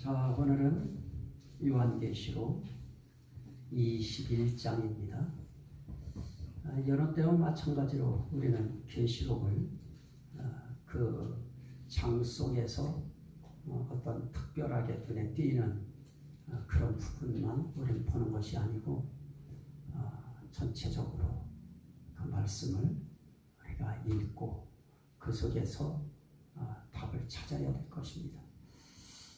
자, 오늘은 요한계시록 21장입니다. 여러 때와 마찬가지로 우리는 계시록을 그 장 속에서 어떤 특별하게 눈에 띄는 그런 부분만 우리는 보는 것이 아니고 전체적으로 그 말씀을 우리가 읽고 그 속에서 답을 찾아야 될 것입니다.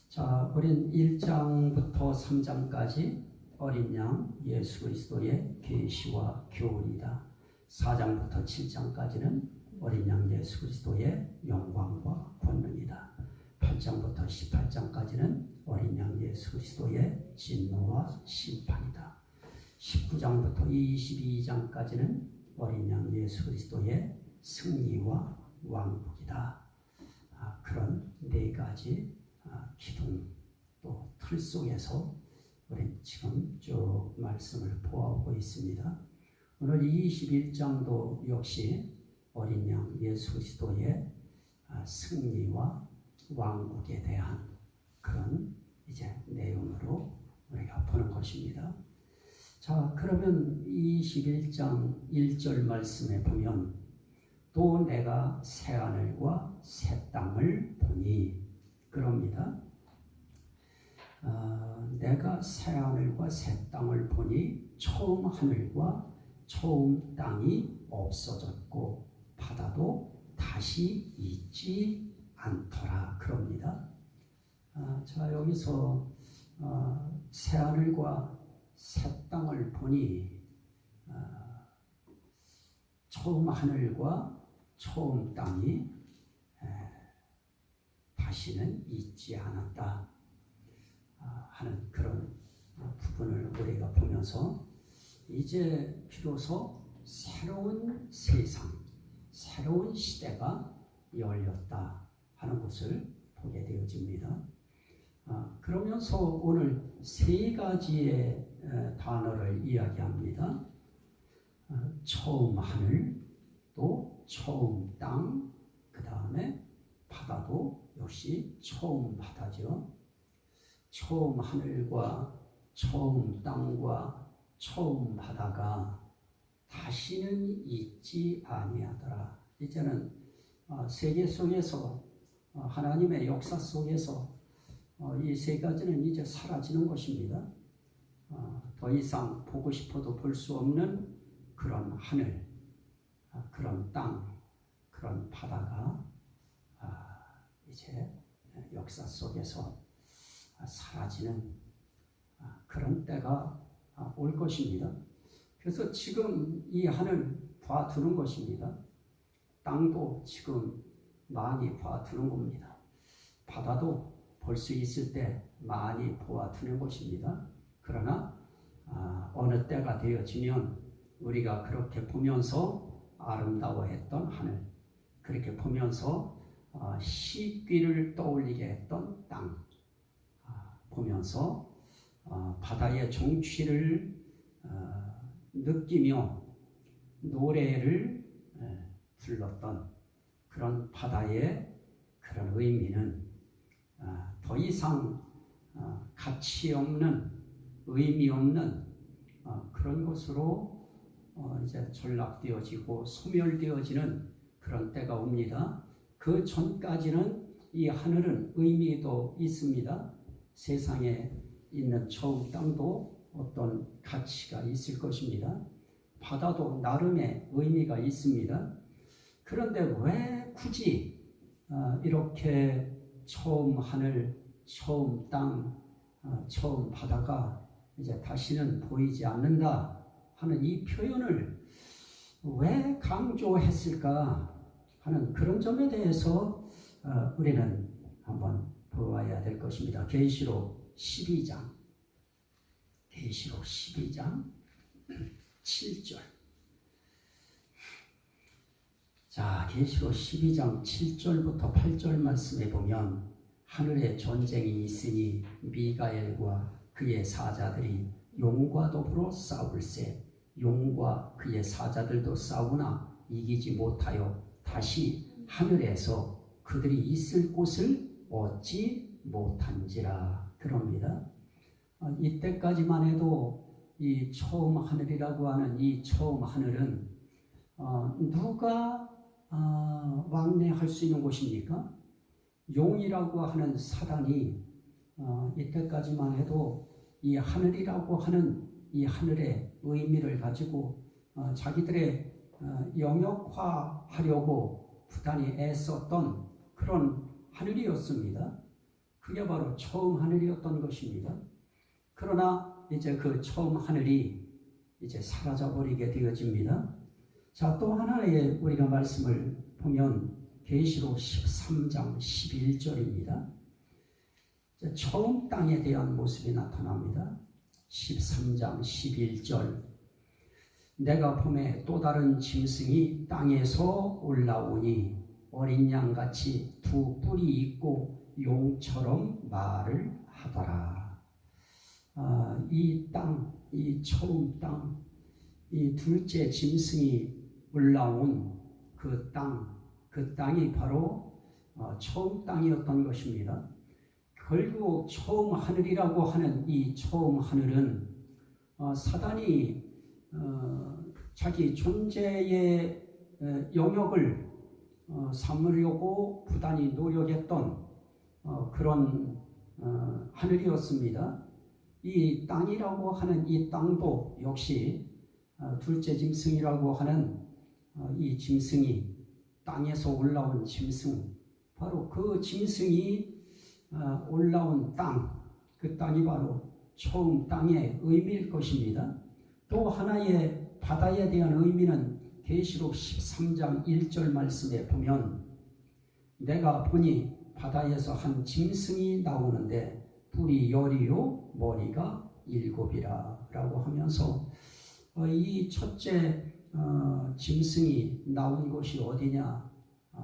자, 우린 1장부터 3장까지 어린 양 예수 그리스도의 계시와 교훈이다. 4장부터 7장까지는 어린 양 예수 그리스도의 영광과 권능이다. 8장부터 18장까지는 어린 양 예수 그리스도의 진노와 심판이다. 19장부터 22장까지는 어린 양 예수 그리스도의 승리와 왕국이다. 그런 네 가지 기둥 또 틀 속에서 우리 지금 쭉 말씀을 보아오고 있습니다. 오늘 21장도 역시 어린 양 예수 그리스도의 승리와 왕국에 대한 그런 이제 내용으로 우리가 보는 것입니다. 자, 그러면 21장 1절 말씀에 보면 또 내가 새하늘과 새 땅을 보니 그럽니다. 내가 새하늘과 새 땅을 보니 처음 하늘과 처음 땅이 없어졌고 바다도 다시 있지 않더라 그럽니다. 자, 여기서 새하늘과 새 땅을 보니 처음 하늘과 처음 땅이 다시는 있지 않았다 하는 그런 부분을 우리가 보면서 이제 비로소 새로운 세상, 새로운 시대가 열렸다 하는 것을 보게 되어집니다. 그러면서 오늘 세 가지의 단어를 이야기합니다. 처음 하늘, 또 처음 땅, 그 다음에 바다도 역시 처음 바다죠. 처음 하늘과 처음 땅과 처음 바다가 다시는 있지 아니하더라. 이제는 세계 속에서 하나님의 역사 속에서 이 세 가지는 이제 사라지는 것입니다. 더 이상 보고 싶어도 볼 수 없는 그런 하늘, 그런 땅, 그런 바다가 이제 역사 속에서 사라지는 그런 때가 올 것입니다. 그래서 지금 이 하늘 봐두는 것입니다. 땅도 지금 많이 봐두는 겁니다. 바다도 볼 수 있을 때 많이 보아두는 것입니다. 그러나 어느 때가 되어지면 우리가 그렇게 보면서 아름다워했던 하늘, 그렇게 보면서 시귀를 떠올리게 했던 땅, 보면서 바다의 정취를 느끼며 노래를 불렀던 그런 바다의 그런 의미는 더 이상 가치 없는, 의미 없는 그런 것으로 이제 전락되어지고 소멸되어지는 그런 때가 옵니다. 그 전까지는 이 하늘은 의미도 있습니다. 세상에 있는 처음 땅도 어떤 가치가 있을 것입니다. 바다도 나름의 의미가 있습니다. 그런데 왜 굳이 이렇게 처음 하늘, 처음 땅, 처음 바다가 이제 다시는 보이지 않는다 하는 이 표현을 왜 강조했을까 하는 그런 점에 대해서 우리는 한번 보아야 될 것입니다. 계시록 12장 7절. 자, 계시록 12장 7절부터 8절 말씀에 보면 하늘에 전쟁이 있으니 미가엘과 그의 사자들이 용과 더불어 싸울세 용과 그의 사자들도 싸우나 이기지 못하여 다시 하늘에서 그들이 있을 곳을 얻지 못한지라 그럽니다. 이때까지만 해도 이 처음 하늘이라고 하는 이 처음 하늘은 누가 왕래할 수 있는 곳입니까? 용이라고 하는 사단이 이때까지만 해도 이 하늘이라고 하는 이 하늘의 의미를 가지고 자기들의 영역화하려고 부단히 애썼던 그런 하늘이었습니다. 그게 바로 처음 하늘이었던 것입니다. 그러나 이제 그 처음 하늘이 이제 사라져버리게 되어집니다. 자, 또 하나의 우리가 말씀을 보면 계시록 13장 11절입니다. 처음 땅에 대한 모습이 나타납니다. 13장 11절. 내가 보매 또 다른 짐승이 땅에서 올라오니 어린 양같이 두 뿔이 있고 용처럼 말을 하더라. 이 땅, 이 처음 땅, 이 둘째 짐승이 올라온 그 땅이 바로 처음 땅이었던 것입니다. 결국 처음 하늘이라고 하는 이 처음 하늘은 사단이 자기 존재의 영역을 삼으려고 부단히 노력했던 그런 하늘이었습니다. 이 땅이라고 하는 이 땅도 역시 둘째 짐승이라고 하는 이 짐승이 땅에서 올라온 짐승, 바로 그 짐승이 올라온 땅, 그 땅이 바로 처음 땅의 의미일 것입니다. 또 하나의 바다에 대한 의미는 계시록 13장 1절 말씀에 보면 내가 보니 바다에서 한 짐승이 나오는데 뿔이 10이요 머리가 7이라 라고 하면서 이 첫째 짐승이 나온 곳이 어디냐?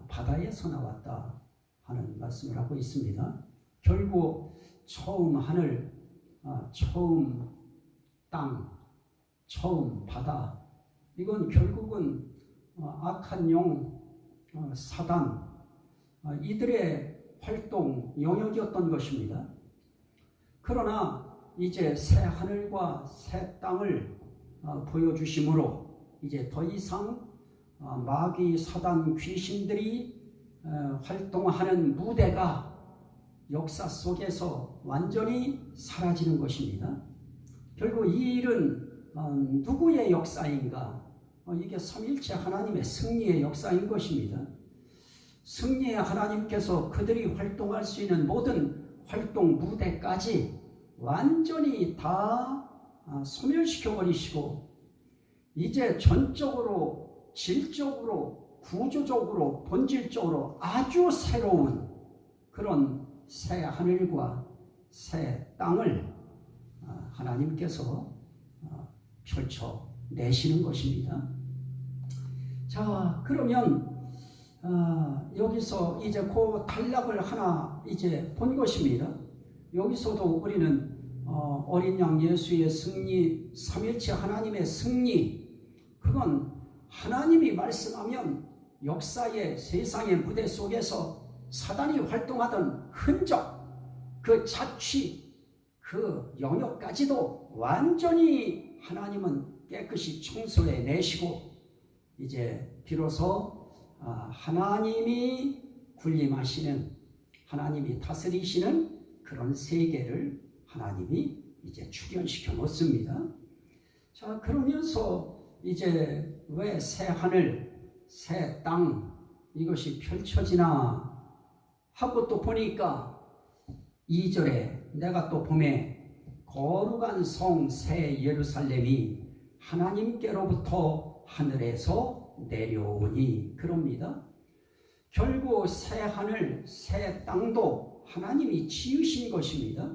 바다에서 나왔다 하는 말씀을 하고 있습니다. 결국 처음 하늘, 처음 땅, 처음 바다, 이건 결국은 악한 영, 사단, 이들의 활동 영역이었던 것입니다. 그러나 이제 새 하늘과 새 땅을 보여주심으로 이제 더 이상 마귀, 사단, 귀신들이 활동하는 무대가 역사 속에서 완전히 사라지는 것입니다. 결국 이 일은 누구의 역사인가? 이게 삼위일체 하나님의 승리의 역사인 것입니다. 승리의 하나님께서 그들이 활동할 수 있는 모든 활동 무대까지 완전히 다 소멸시켜버리시고 이제 전적으로, 질적으로, 구조적으로, 본질적으로 아주 새로운 그런 새 하늘과 새 땅을 하나님께서 펼쳐내시는 것입니다. 자, 그러면 여기서 이제 그 단락을 하나 이제 본 것입니다. 여기서도 우리는 어린 양 예수의 승리, 삼위일체 하나님의 승리, 그건 하나님이 말씀하면 역사의 세상의 무대 속에서 사단이 활동하던 흔적, 그 자취, 그 영역까지도 완전히 하나님은 깨끗이 청소해 내시고 이제 비로소 하나님이 군림하시는, 하나님이 다스리시는 그런 세계를 하나님이 이제 출현시켜 놓습니다. 자, 그러면서 이제 왜 새 하늘, 새 땅 이것이 펼쳐지나 하고 또 보니까 2절에 내가 또 보매 거룩한 성 새 예루살렘이 하나님께로부터 하늘에서 내려오니, 그럽니다. 결국 새 하늘, 새 땅도 하나님이 지으신 것입니다.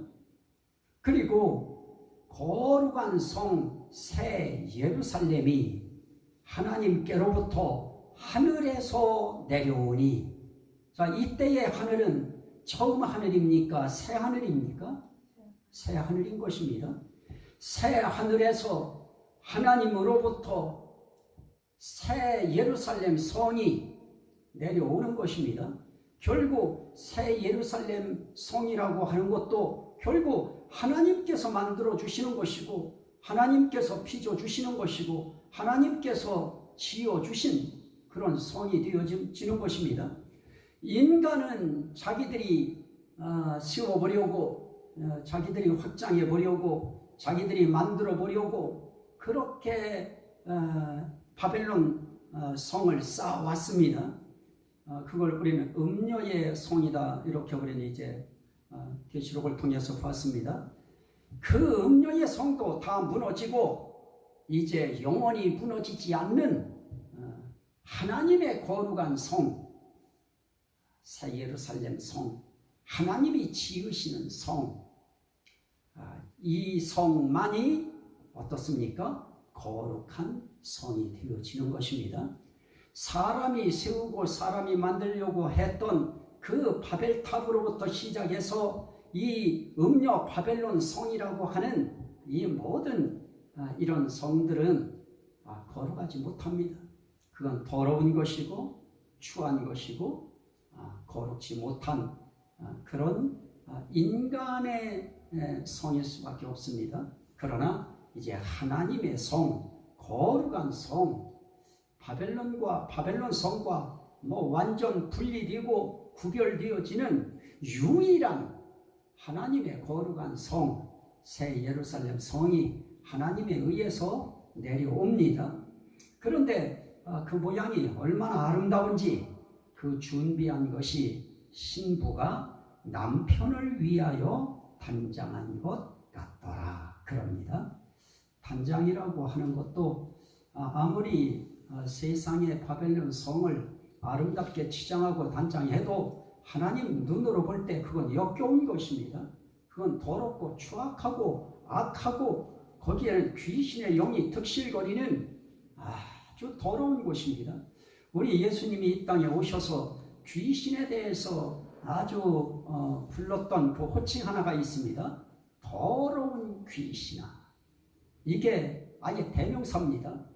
그리고 거룩한 성 새 예루살렘이 하나님께로부터 하늘에서 내려오니, 자, 이때의 하늘은 처음 하늘입니까? 새 하늘입니까? 새 하늘인 것입니다. 새 하늘에서 하나님으로부터 새 예루살렘 성이 내려오는 것입니다. 결국 새 예루살렘 성이라고 하는 것도 결국 하나님께서 만들어 주시는 것이고 하나님께서 빚어 주시는 것이고 하나님께서 지어 주신 그런 성이 되어지는 것입니다. 인간은 자기들이 세워보려고 자기들이 확장해 보려고 자기들이 만들어 보려고 그렇게 바벨론 성을 쌓아왔습니다. 그걸 우리는 음녀의 성이다 이렇게 우리는 이제 계시록을 통해서 봤습니다. 그 음녀의 성도 다 무너지고 이제 영원히 무너지지 않는 하나님의 거룩한 성, 새 예루살렘 성, 하나님이 지으시는 성, 이 성만이 어떻습니까? 거룩한 성이 되어지는 것입니다. 사람이 세우고 사람이 만들려고 했던 그 바벨탑으로부터 시작해서 이 음녀 바벨론 성이라고 하는 이 모든 이런 성들은 거룩하지 못합니다. 그건 더러운 것이고 추한 것이고 거룩지 못한 그런 인간의 성일 수밖에 없습니다. 그러나 이제 하나님의 성, 거룩한 성, 바벨론 성과 완전 분리되고 구별되어지는 유일한 하나님의 거룩한 성, 새 예루살렘 성이 하나님에 의해서 내려옵니다. 그런데 그 모양이 얼마나 아름다운지 그 준비한 것이 신부가 남편을 위하여 단장한 것 같더라 그럽니다. 단장이라고 하는 것도 아무리 세상의 바벨론 성을 아름답게 치장하고 단장해도 하나님 눈으로 볼 때 그건 역겨운 것입니다. 그건 더럽고 추악하고 악하고 거기에는 귀신의 영이 득실거리는 아주 더러운 곳입니다. 우리 예수님이 이 땅에 오셔서 귀신에 대해서 아주 불렀던 그 호칭 하나가 있습니다. 더러운 귀신아. 이게 아예 대명사입니다.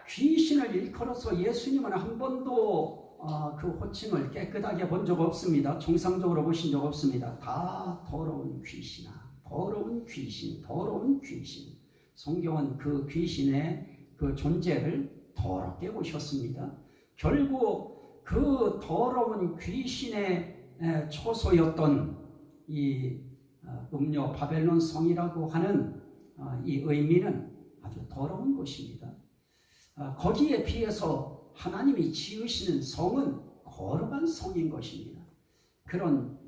귀신을 일컬어서 예수님은 한 번도 그 호칭을 깨끗하게 본 적 없습니다. 정상적으로 보신 적 없습니다. 다 더러운 귀신아, 더러운 귀신, 더러운 귀신. 성경은 그 귀신의 그 존재를 더럽게 보셨습니다. 결국 그 더러운 귀신의 초소였던 이 음녀 바벨론 성이라고 하는 이 의미는 아주 더러운 것입니다. 거기에 비해서 하나님이 지으시는 성은 거룩한 성인 것입니다. 그런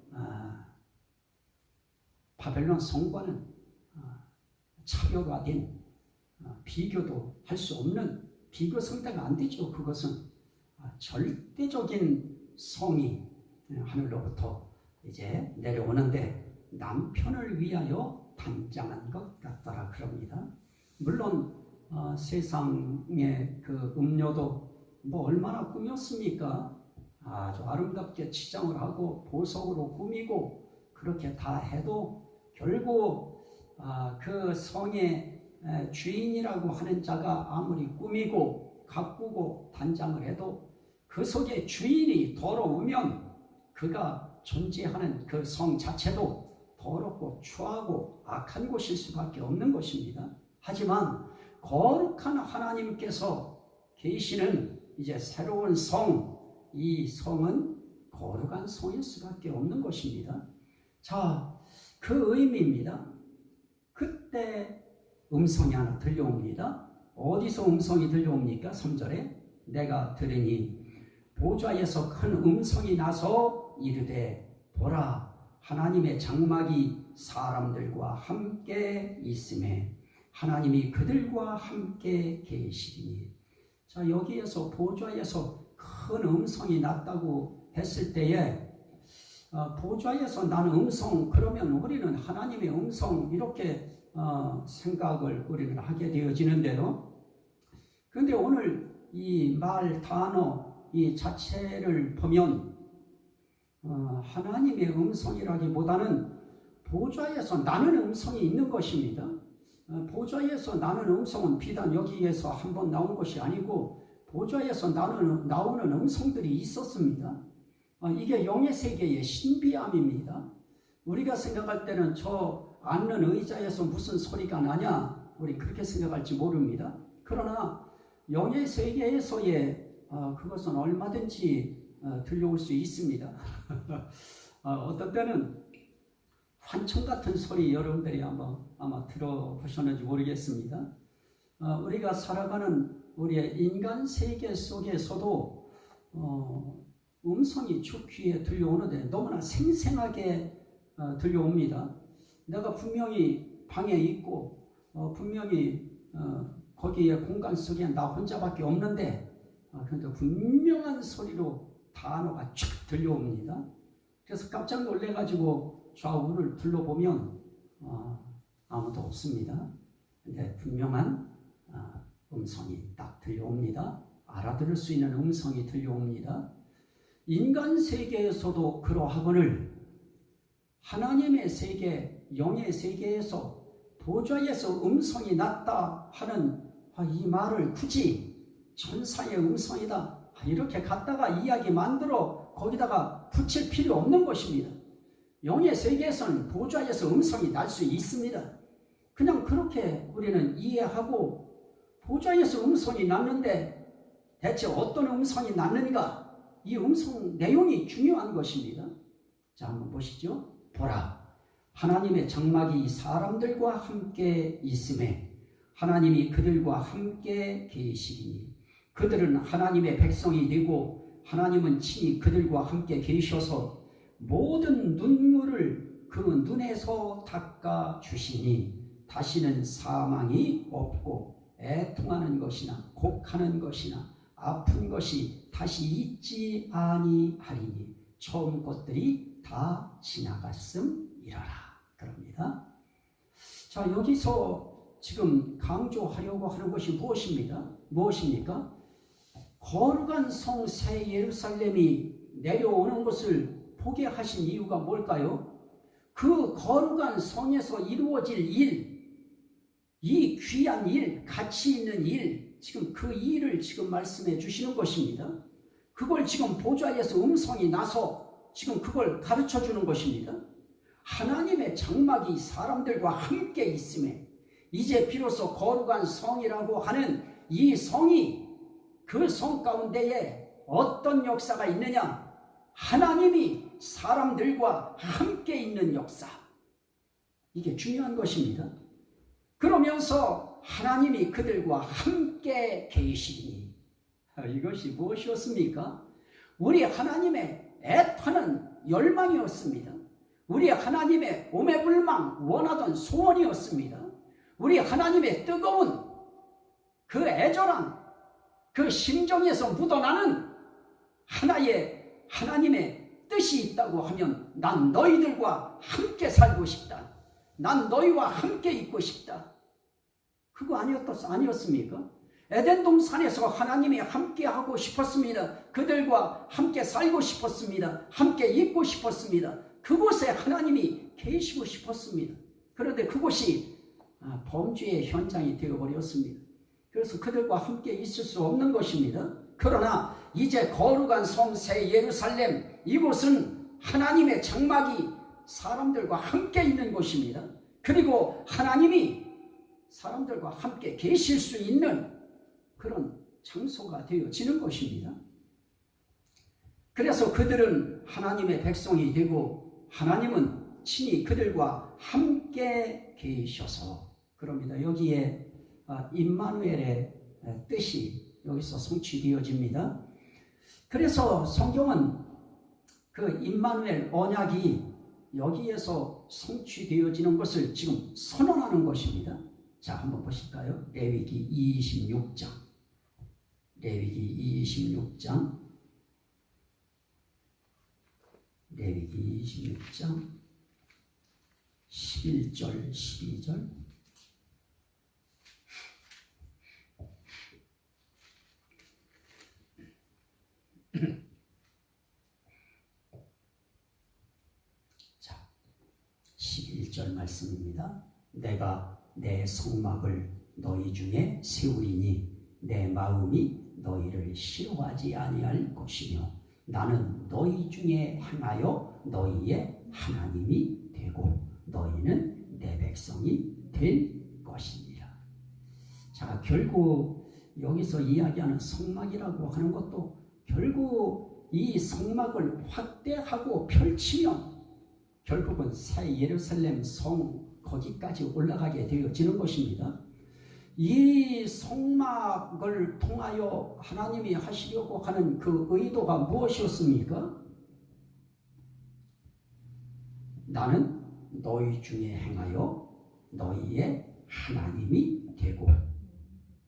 바벨론 성과는 차별화된 비교도 할 수 없는 비교 상대가 안 되죠. 그것은 절대적인 성이 하늘로부터 이제 내려오는데 남편을 위하여 단장한 것 같더라 그럽니다. 물론 세상의 그 음료도 얼마나 꾸몄습니까? 아주 아름답게 치장을 하고 보석으로 꾸미고 그렇게 다 해도 결국 그 성의 주인이라고 하는 자가 아무리 꾸미고 가꾸고 단장을 해도 그 속에 주인이 더러우면 그가 존재하는 그 성 자체도 더럽고 추하고 악한 곳일 수밖에 없는 것입니다. 하지만 거룩한 하나님께서 계시는 이제 새로운 성, 이 성은 거룩한 성일 수밖에 없는 것입니다. 자, 그 의미입니다. 그때 음성이 하나 들려옵니다. 어디서 음성이 들려옵니까? 3절에 내가 들으니 보좌에서 큰 음성이 나서 이르되 보라 하나님의 장막이 사람들과 함께 있음에 하나님이 그들과 함께 계시리니. 자, 여기에서 보좌에서 큰 음성이 났다고 했을 때에 보좌에서 나는 음성, 그러면 우리는 하나님의 음성 이렇게 생각을 우리는 하게 되어지는데요. 그런데 오늘 이 말 단어 이 자체를 보면 하나님의 음성이라기보다는 보좌에서 나는 음성이 있는 것입니다. 보좌에서 나는 음성은 비단 여기에서 한번 나온 것이 아니고 보좌에서 나오는 음성들이 있었습니다. 이게 영의 세계의 신비함입니다. 우리가 생각할 때는 저 앉는 의자에서 무슨 소리가 나냐? 우리 그렇게 생각할지 모릅니다. 그러나 영의 세계에서의 그것은 얼마든지 들려올 수 있습니다. 어떤 때는 환청 같은 소리 여러분들이 아마 들어보셨는지 모르겠습니다. 우리가 살아가는 우리의 인간 세계 속에서도 음성이 주 귀에 들려오는데 너무나 생생하게 들려옵니다. 내가 분명히 방에 있고 분명히 거기에 공간 속에 나 혼자밖에 없는데 그런데 분명한 소리로 단어가 쫙 들려옵니다. 그래서 깜짝 놀래가지고 좌우를 둘러보면 아무도 없습니다. 근데 분명한 음성이 딱 들려옵니다. 알아들을 수 있는 음성이 들려옵니다. 인간 세계에서도 그러하거늘 하나님의 세계, 영의 세계에서 보좌에서 음성이 났다 하는 이 말을 굳이 천사의 음성이다 이렇게 갖다가 이야기 만들어 거기다가 붙일 필요 없는 것입니다. 영의 세계에서는 보좌에서 음성이 날 수 있습니다. 그냥 그렇게 우리는 이해하고 보좌에서 음성이 났는데 대체 어떤 음성이 났는가? 이 음성 내용이 중요한 것입니다. 자, 한번 보시죠. 보라, 하나님의 장막이 사람들과 함께 있음에 하나님이 그들과 함께 계시리니 그들은 하나님의 백성이 되고 하나님은 친히 그들과 함께 계셔서 모든 눈물을 그 눈에서 닦아 주시니 다시는 사망이 없고 애통하는 것이나 곡하는 것이나 아픈 것이 다시 있지 아니하리니 처음 것들이 다 지나갔음이라라 그럽니다. 자, 여기서 지금 강조하려고 하는 것이 무엇입니까? 거룩한 성 새 예루살렘이 내려오는 것을 보게 하신 이유가 뭘까요? 그 거룩한 성에서 이루어질 일, 이 귀한 일, 가치 있는 일, 지금 그 일을 지금 말씀해 주시는 것입니다. 그걸 지금 보좌에서 음성이 나서 지금 그걸 가르쳐 주는 것입니다. 하나님의 장막이 사람들과 함께 있음에 이제 비로소 거룩한 성이라고 하는 이 성이 그 성 가운데에 어떤 역사가 있느냐? 하나님이 사람들과 함께 있는 역사. 이게 중요한 것입니다. 그러면서 하나님이 그들과 함께 계시니 이것이 무엇이었습니까? 우리 하나님의 애타는 열망이었습니다. 우리 하나님의 오매불망 원하던 소원이었습니다. 우리 하나님의 뜨거운 그 애절한 그 심정에서 묻어나는 하나의 하나님의 뜻이 있다고 하면 난 너희들과 함께 살고 싶다. 난 너희와 함께 있고 싶다. 그거 아니었습니까? 에덴 동산에서 하나님이 함께 하고 싶었습니다. 그들과 함께 살고 싶었습니다. 함께 있고 싶었습니다. 그곳에 하나님이 계시고 싶었습니다. 그런데 그곳이 범죄의 현장이 되어버렸습니다. 그래서 그들과 함께 있을 수 없는 것입니다. 그러나 이제 거룩한 성 새 예루살렘, 이곳은 하나님의 장막이 사람들과 함께 있는 곳입니다. 그리고 하나님이 사람들과 함께 계실 수 있는 그런 장소가 되어지는 것입니다. 그래서 그들은 하나님의 백성이 되고 하나님은 친히 그들과 함께 계셔서 그럽니다. 여기에 임마누엘의 뜻이 여기서 성취되어집니다. 그래서 성경은 그 임마누엘 언약이 여기에서 성취되어지는 것을 지금 선언하는 것입니다. 자, 한번 보실까요? 레위기 26장. 레위기 26장. 레위기 26장 11절 12절. 자, 11절 말씀입니다. 내가 내 성막을 너희 중에 세우리니 내 마음이 너희를 싫어하지 아니할 것이며 나는 너희 중에 행하여 너희의 하나님이 되고 너희는 내 백성이 될 것이니라. 자, 결국 여기서 이야기하는 성막이라고 하는 것도 결국 이 성막을 확대하고 펼치면 결국은 새 예루살렘 성 거기까지 올라가게 되어지는 것입니다. 이 성막을 통하여 하나님이 하시려고 하는 그 의도가 무엇이었습니까? 나는 너희 중에 행하여 너희의 하나님이 되고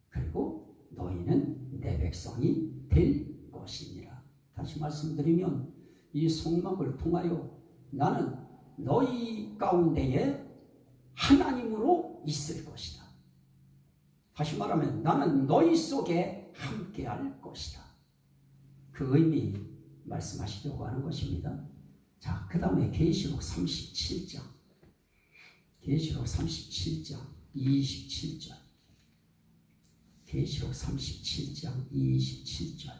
그리고 너희는 내 백성이 될 것이니라. 다시 말씀드리면 이 성막을 통하여 나는 너희 가운데에 하나님으로 있을 것이다. 다시 말하면 나는 너희 속에 함께할 것이다. 그 의미 말씀하시려고 하는 것입니다. 자, 그 다음에 계시록 37장 27절 계시록 37장 27절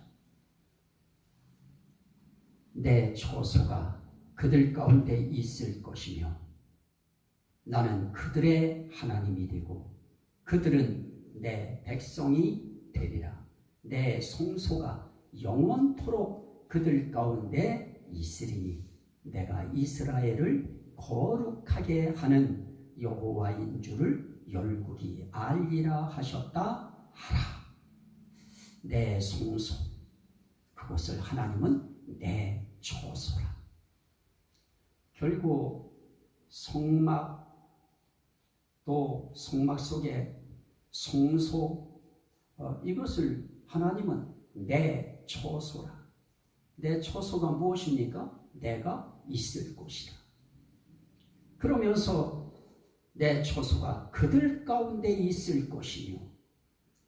내 초소가 그들 가운데 있을 것이며 나는 그들의 하나님이 되고 그들은 내 백성이 되리라. 내 성소가 영원토록 그들 가운데 있으리니 내가 이스라엘을 거룩하게 하는 여호와인 줄을 열국이 알리라 하셨다 하라. 내 성소, 그것을 하나님은 내 초소라. 결국 성막, 또 성막 속에 성소, 이것을 하나님은 내 초소라. 내 초소가 무엇입니까? 내가 있을 곳이라. 그러면서 내 초소가 그들 가운데 있을 것이며,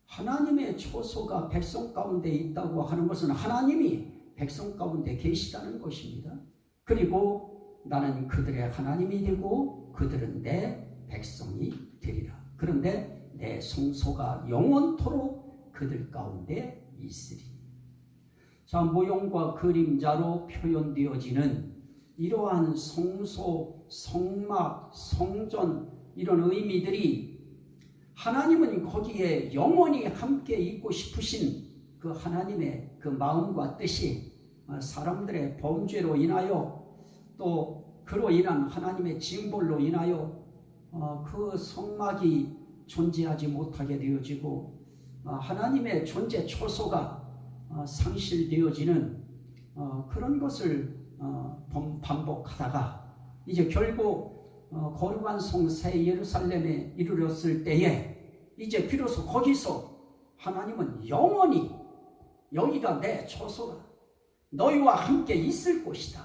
하나님의 초소가 백성 가운데 있다고 하는 것은 하나님이 백성 가운데 계시다는 것입니다. 그리고 나는 그들의 하나님이 되고 그들은 내 백성이 되리라. 그런데 내 성소가 영원토록 그들 가운데 있으리. 자, 모형과 그림자로 표현되어지는 이러한 성소, 성막, 성전, 이런 의미들이 하나님은 거기에 영원히 함께 있고 싶으신 그 하나님의 그 마음과 뜻이 사람들의 범죄로 인하여 또 그로 인한 하나님의 징벌로 인하여 그 성막이 존재하지 못하게 되어지고 하나님의 존재 초소가 상실되어지는 그런 것을 반복하다가 이제 결국 거룩한 성 새 예루살렘에 이르렀을 때에 이제 비로소 거기서 하나님은 영원히 여기가 내 초소라, 너희와 함께 있을 곳이다.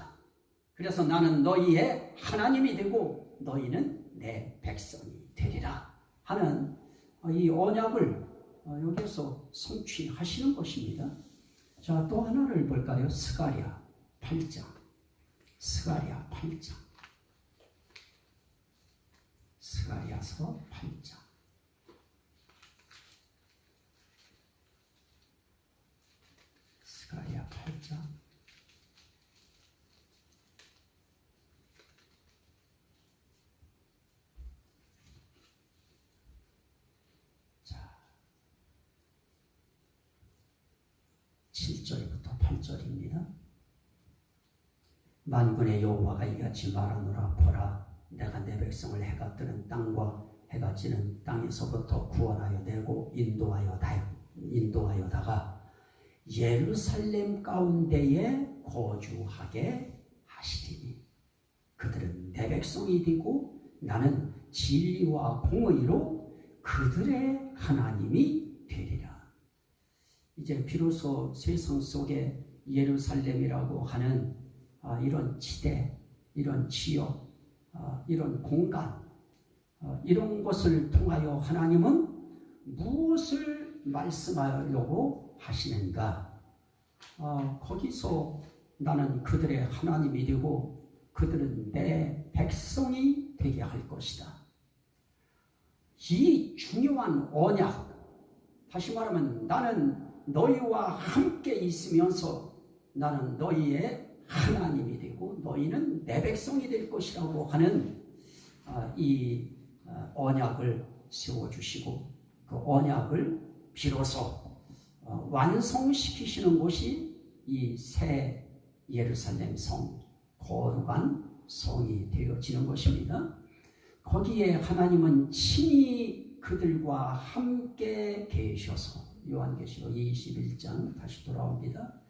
그래서 나는 너희의 하나님이 되고 너희는 내 백성이 되리라 하는 이 언약을 여기서 성취하시는 것입니다. 자, 또 하나를 볼까요? 스가랴 8장. 스가랴 8장. 스가랴서 8장. 스가랴 8장. 자, 7절부터 8절입니다. 만군의 여호와가 이같이 말하노라. 보라, 내가 내 백성을 해가 뜨는 땅과 해가 지는 땅에서부터 구원하여 내고 인도하여다가 예루살렘 가운데에 거주하게 하시리니 그들은 내 백성이 되고 나는 진리와 공의로 그들의 하나님이 되리라. 이제 비로소 세상 속에 예루살렘이라고 하는 이런 지대, 이런 지역, 이런 공간, 이런 것을 통하여 하나님은 무엇을 말씀하려고 하시는가? 거기서 나는 그들의 하나님이 되고 그들은 내 백성이 되게 할 것이다. 이 중요한 언약, 다시 말하면 나는 너희와 함께 있으면서 나는 너희의 하나님이 되고 되고 너희는 내 백성이 될 것이라고 하는 이 언약을 세워주시고 그 언약을 비로소 완성시키시는 곳이 이 새 예루살렘 성, 거룩한 성이 되어지는 것입니다. 거기에 하나님은 친히 그들과 함께 계셔서, 요한계시록 21장 다시 돌아옵니다.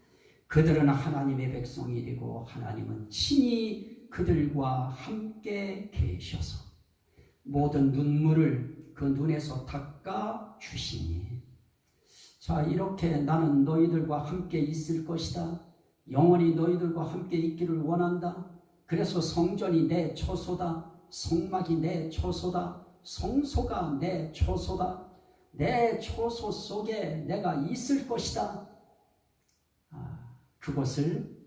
그들은 하나님의 백성이 되고 하나님은 친히 그들과 함께 계셔서 모든 눈물을 그 눈에서 닦아 주시니. 자, 이렇게 나는 너희들과 함께 있을 것이다. 영원히 너희들과 함께 있기를 원한다. 그래서 성전이 내 처소다. 성막이 내 처소다. 성소가 내 처소다. 내 처소 속에 내가 있을 것이다. 그것을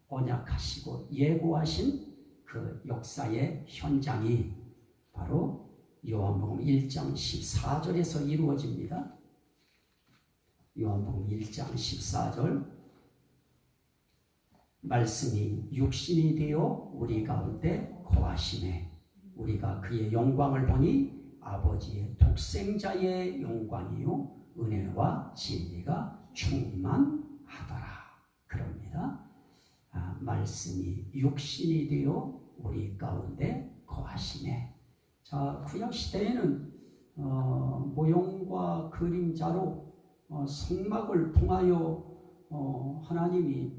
언약하시고 예고하신 그 역사의 현장이 바로 요한복음 1장 14절에서 이루어집니다. 요한복음 1장 14절, 말씀이 육신이 되어 우리 가운데 거하시매 우리가 그의 영광을 보니 아버지의 독생자의 영광이요 은혜와 진리가 충만하더라. 그럽니다. 말씀이 육신이 되어 우리 가운데 거하시매. 자, 구약시대에는 모형과 그림자로 성막을 통하여 하나님이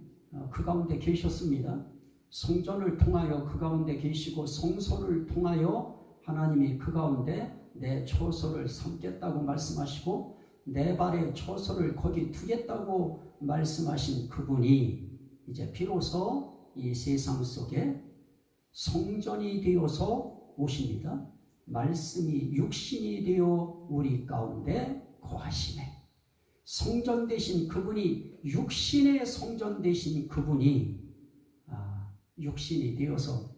그 가운데 계셨습니다. 성전을 통하여 그 가운데 계시고 성소를 통하여 하나님이 그 가운데 내 처소를 삼겠다고 말씀하시고 내 발의 처소를 거기 두겠다고 말씀하신 그분이 이제 비로소 이 세상 속에 성전이 되어서 오십니다. 말씀이 육신이 되어 우리 가운데 거하시네. 성전 되신 그분이, 육신의 성전 되신 그분이 육신이 되어서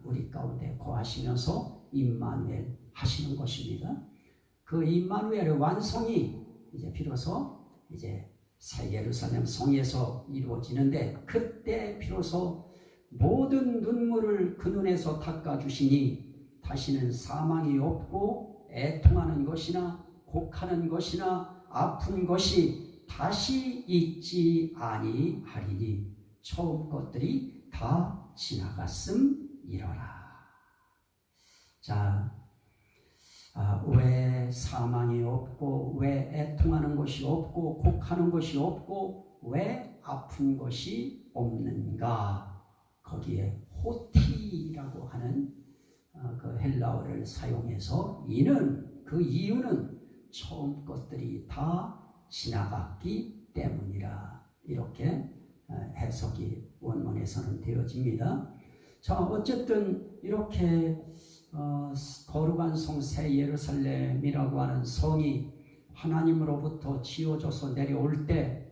우리 가운데 거하시면서 임마누엘 하시는 것입니다. 그 임마누엘의 완성이 이제 비로소 이제 새 예루살렘 성에서 이루어지는데, 그때 비로소 모든 눈물을 그 눈에서 닦아주시니 다시는 사망이 없고 애통하는 것이나 곡하는 것이나 아픈 것이 다시 있지 아니하리니 처음 것들이 다 지나갔음이로라. 자, 왜 사망이 없고, 왜 애통하는 것이 없고, 곡하는 것이 없고, 왜 아픈 것이 없는가? 거기에 호티라고 하는 그 헬라어를 사용해서 그 이유는 처음 것들이 다 지나갔기 때문이라, 이렇게 해석이 원문에서는 되어집니다. 자, 어쨌든 이렇게 거룩한 성 새 예루살렘이라고 하는 성이 하나님으로부터 지어져서 내려올 때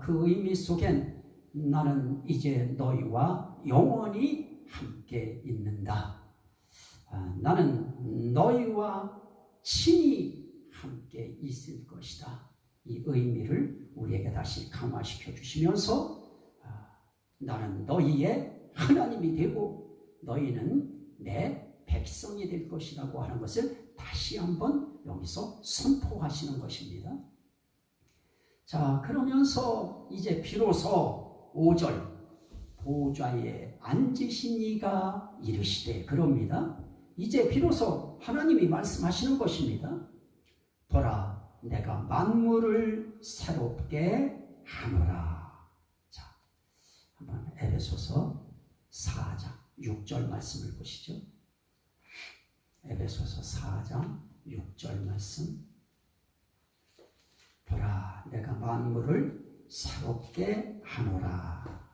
그 의미 속엔 나는 이제 너희와 영원히 함께 있는다. 나는 너희와 친히 함께 있을 것이다. 이 의미를 우리에게 다시 강화시켜 주시면서 나는 너희의 하나님이 되고 너희는 내 백성이 될 것이라고 하는 것을 다시 한번 여기서 선포하시는 것입니다. 자, 그러면서 이제 비로소 5절, 보좌에 앉으신 이가 이르시되, 그럽니다. 이제 비로소 하나님이 말씀하시는 것입니다. 보라, 내가 만물을 새롭게 하노라. 자, 한번 에베소서 4장 6절 말씀을 보시죠. 에베소서 4장 6절 말씀. 보라, 내가 만물을 새롭게 하노라.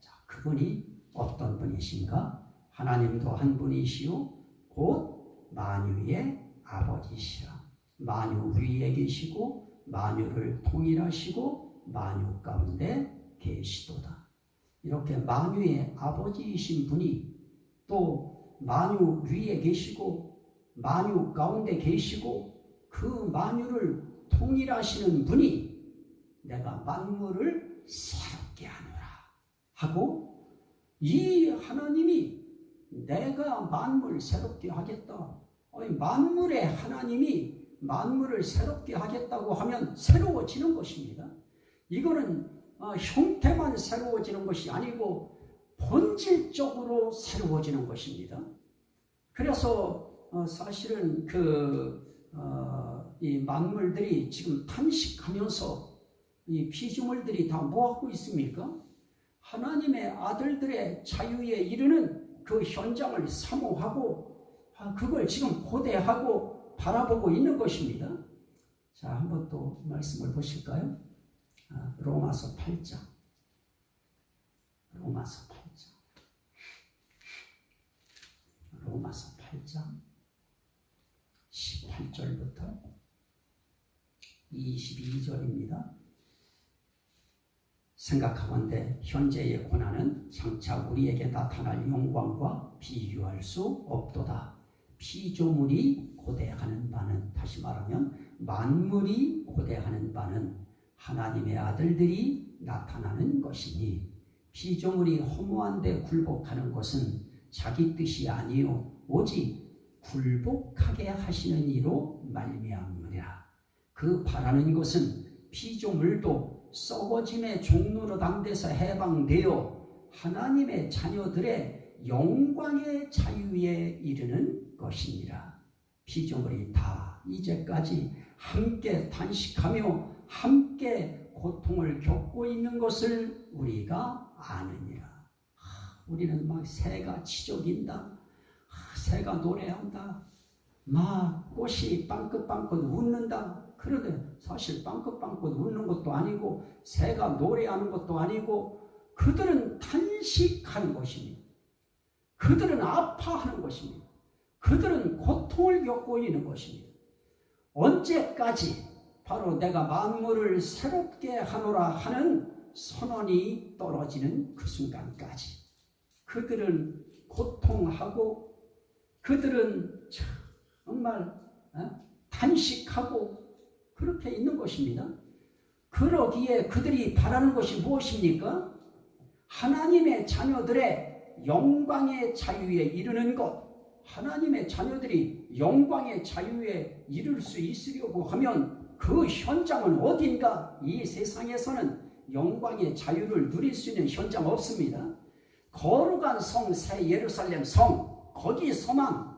자, 그분이 어떤 분이신가? 하나님도 한 분이시요 곧 만유의 아버지시라. 만유 위에 계시고 만유를 통일하시고 만유 가운데 계시도다. 이렇게 만유의 아버지이신 분이 또 만유 위에 계시고 만유 가운데 계시고 그 만유를 통일하시는 분이 내가 만물을 새롭게 하노라 하고 이 하나님이 내가 만물 새롭게 하겠다. 만물의 하나님이 만물을 새롭게 하겠다고 하면 새로워지는 것입니다. 이거는 형태만 새로워지는 것이 아니고 본질적으로 새로워지는 것입니다. 그래서 사실은 이 만물들이 지금 탄식하면서 이 피조물들이 다 뭐하고 있습니까? 하나님의 아들들의 자유에 이르는 그 현장을 사모하고 그걸 지금 고대하고 바라보고 있는 것입니다. 자, 한번 또 말씀을 보실까요? 로마서 8장. 로마서 8장. 로마서 8장 18절부터 22절입니다. 생각하건대 현재의 고난은 장차 우리에게 나타날 영광과 비교할 수 없도다. 피조물이 고대하는 바는, 다시 말하면 만물이 고대하는 바는 하나님의 아들들이 나타나는 것이니, 피조물이 허무한 데 굴복하는 것은 자기 뜻이 아니요 오직 굴복하게 하시는 이로 말미암으리라. 그 바라는 것은 피조물도 썩어짐의 종로로 당돼서 해방되어 하나님의 자녀들의 영광의 자유에 이르는 것이니라. 피조물이 다 이제까지 함께 단식하며 함께 고통을 겪고 있는 것을 우리가 아느니라. 우리는 막 새가 치저긴다, 새가 노래한다, 막 꽃이 빵긋빵긋 웃는다. 그런데 사실 빵긋빵긋 웃는 것도 아니고 새가 노래하는 것도 아니고 그들은 탄식하는 것입니다. 그들은 아파하는 것입니다. 그들은 고통을 겪고 있는 것입니다. 언제까지? 바로 내가 만물을 새롭게 하노라 하는 선언이 떨어지는 그 순간까지 그들은 고통하고 그들은 정말 탄식하고 그렇게 있는 것입니다. 그러기에 그들이 바라는 것이 무엇입니까? 하나님의 자녀들의 영광의 자유에 이르는 것. 하나님의 자녀들이 영광의 자유에 이를 수 있으려고 하면 그 현장은 어딘가? 이 세상에서는 영광의 자유를 누릴 수 있는 현장 없습니다. 거룩한 성, 새 예루살렘 성, 거기서만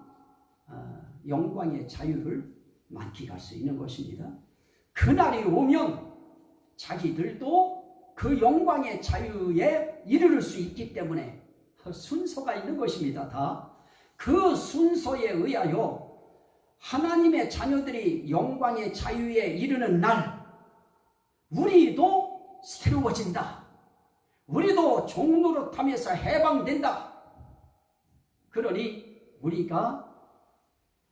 영광의 자유를 만끽할 수 있는 것입니다. 그날이 오면 자기들도 그 영광의 자유에 이르를 수 있기 때문에 순서가 있는 것입니다. 다 그 순서에 의하여 하나님의 자녀들이 영광의 자유에 이르는 날 우리도 새로워진다. 우리도 종노릇하면서 해방된다. 그러니 우리가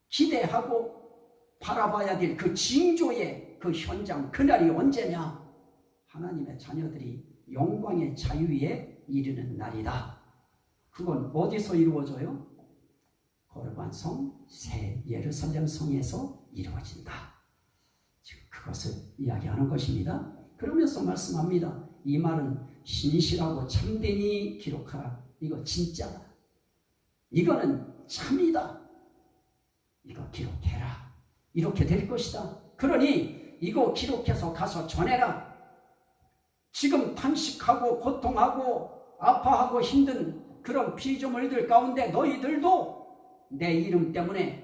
기대하고 바라봐야 될 그 징조의 그 현장, 그날이 언제냐? 하나님의 자녀들이 영광의 자유에 이르는 날이다. 그건 어디서 이루어져요? 거룩한 성, 새 예루살렘 성에서 이루어진다. 지금 그것을 이야기하는 것입니다. 그러면서 말씀합니다. 이 말은 신실하고 참되니 기록하라. 이거 진짜다. 이거는 참이다. 이거 기록해라. 이렇게 될 것이다. 그러니 이거 기록해서 가서 전해라. 지금 탄식하고 고통하고 아파하고 힘든 그런 피조물들 가운데 너희들도 내 이름 때문에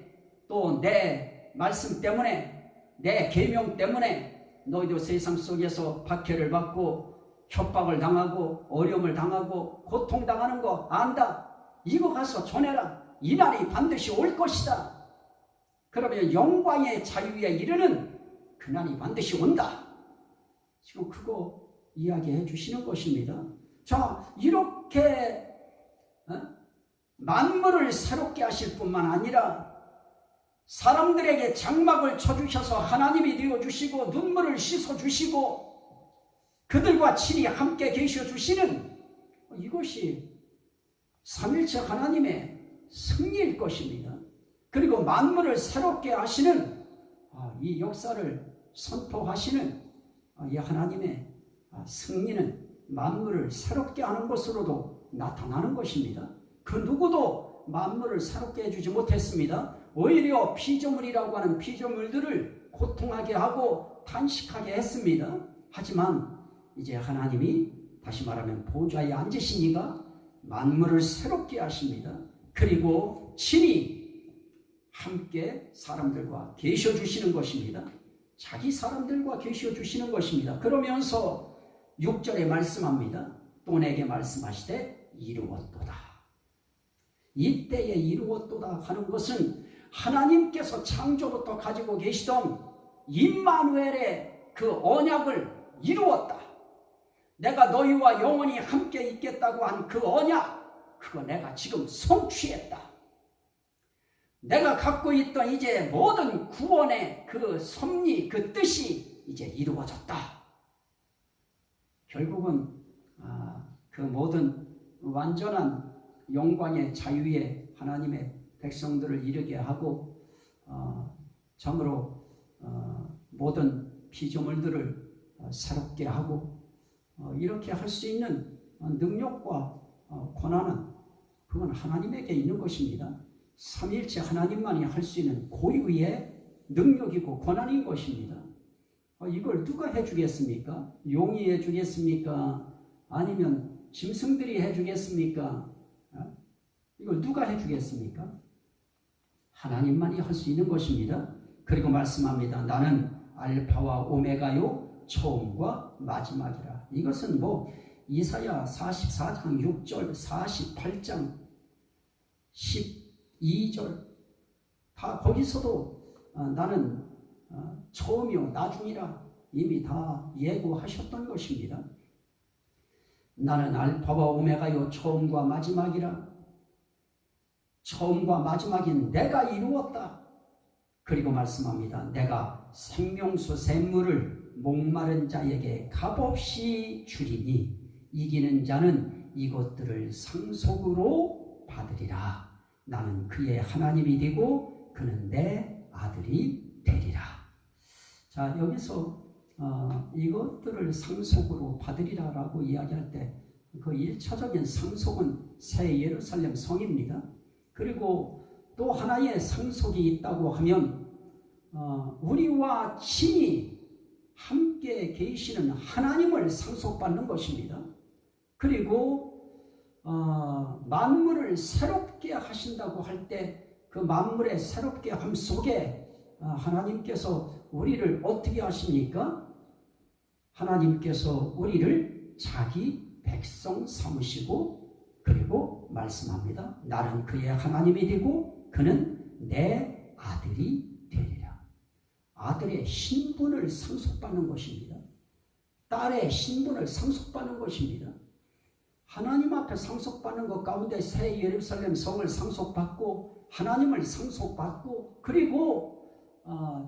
또 내 말씀 때문에 내 계명 때문에 너희도 세상 속에서 박해를 받고 협박을 당하고 어려움을 당하고 고통당하는 거 안다. 이거 가서 전해라. 이 날이 반드시 올 것이다. 그러면 영광의 자유에 이르는 그날이 반드시 온다. 지금 그거 이야기해 주시는 것입니다. 자, 이렇게 만물을 새롭게 하실 뿐만 아니라 사람들에게 장막을 쳐주셔서 하나님이 되어주시고 눈물을 씻어주시고 그들과 친히 함께 계셔주시는 이것이 삼일체 하나님의 승리일 것입니다. 그리고 만물을 새롭게 하시는 이 역사를 선포하시는 이 하나님의 승리는 만물을 새롭게 하는 것으로도 나타나는 것입니다. 그 누구도 만물을 새롭게 해주지 못했습니다. 오히려 피조물이라고 하는 피조물들을 고통하게 하고 탄식하게 했습니다. 하지만 이제 하나님이 다시 말하면 보좌에 앉으시니가 만물을 새롭게 하십니다. 그리고 친히 함께 사람들과 계셔 주시는 것입니다. 자기 사람들과 계셔 주시는 것입니다. 그러면서 6절에 말씀합니다. 또 내게 말씀하시되 이루었도다. 이때에 이루었도다 하는 것은 하나님께서 창조부터 가지고 계시던 임마누엘의 그 언약을 이루었다. 내가 너희와 영원히 함께 있겠다고 한 그 언약, 그거 내가 지금 성취했다. 내가 갖고 있던 이제 모든 구원의 그 섭리, 그 뜻이 이제 이루어졌다. 결국은 그 모든 완전한 영광의 자유에 하나님의 백성들을 이르게 하고 참으로 모든 피조물들을 새롭게 하고 이렇게 할 수 있는 능력과 권한은 그건 하나님에게 있는 것입니다. 삼위일체 하나님만이 할 수 있는 고유의 능력이고 권한인 것입니다. 이걸 누가 해주겠습니까? 용이 해주겠습니까? 아니면 짐승들이 해주겠습니까? 이걸 누가 해주겠습니까? 하나님만이 할 수 있는 것입니다. 그리고 말씀합니다. 나는 알파와 오메가요 처음과 마지막이라. 이것은 이사야 44장 6절, 48장 12절 다 거기서도 나는 처음이요 나중이라 이미 다 예고하셨던 것입니다. 나는 알파와 오메가요 처음과 마지막이라. 처음과 마지막인 내가 이루었다. 그리고 말씀합니다. 내가 생명수 샘물을 목마른 자에게 값없이 주리니 이기는 자는 이것들을 상속으로 받으리라. 나는 그의 하나님이 되고 그는 내 아들이 되리라. 자, 여기서 이것들을 상속으로 받으리라 라고 이야기할 때 그 1차적인 상속은 새 예루살렘 성입니다. 그리고 또 하나의 상속이 있다고 하면 우리와 친히 함께 계시는 하나님을 상속받는 것입니다. 그리고 만물을 새롭게 하신다고 할 때 그 만물의 새롭게 함 속에 하나님께서 우리를 어떻게 하십니까? 하나님께서 우리를 자기 백성 삼으시고 그리고 말씀합니다. 나는 그의 하나님이 되고 그는 내 아들이 되리라. 아들의 신분을 상속받는 것입니다. 딸의 신분을 상속받는 것입니다. 하나님 앞에 상속받는 것 가운데 새 예루살렘 성을 상속받고 하나님을 상속받고 그리고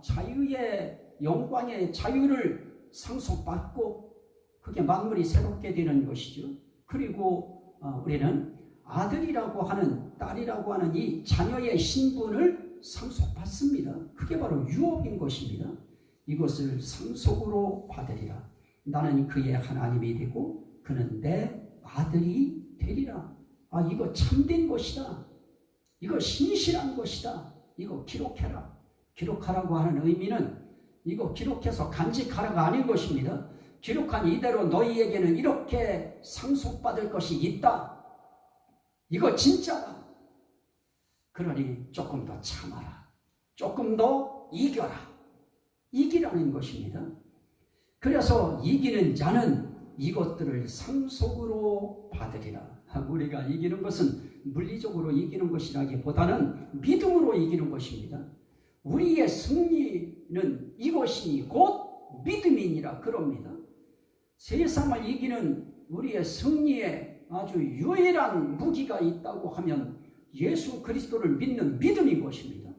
자유의 영광의 자유를 상속받고 그게 만물이 새롭게 되는 것이죠. 그리고 우리는 아들이라고 하는 딸이라고 하는 이 자녀의 신분을 상속받습니다. 그게 바로 유업인 것입니다. 이것을 상속으로 받으리라. 나는 그의 하나님이 되고 그는 내 아들이 되리라. 이거 참된 것이다. 이거 신실한 것이다. 이거 기록해라. 기록하라고 하는 의미는 이거 기록해서 간직하라가 아닌 것입니다. 기록한 이대로 너희에게는 이렇게 상속받을 것이 있다. 이거 진짜다. 그러니 조금 더 참아라. 조금 더 이겨라. 이기라는 것입니다. 그래서 이기는 자는 이것들을 상속으로 받으리라. 우리가 이기는 것은 물리적으로 이기는 것이라기보다는 믿음으로 이기는 것입니다. 우리의 승리는 이것이니 곧 믿음이니라 그럽니다. 세상을 이기는 우리의 승리에 아주 유일한 무기가 있다고 하면 예수 그리스도를 믿는 믿음인 것입니다.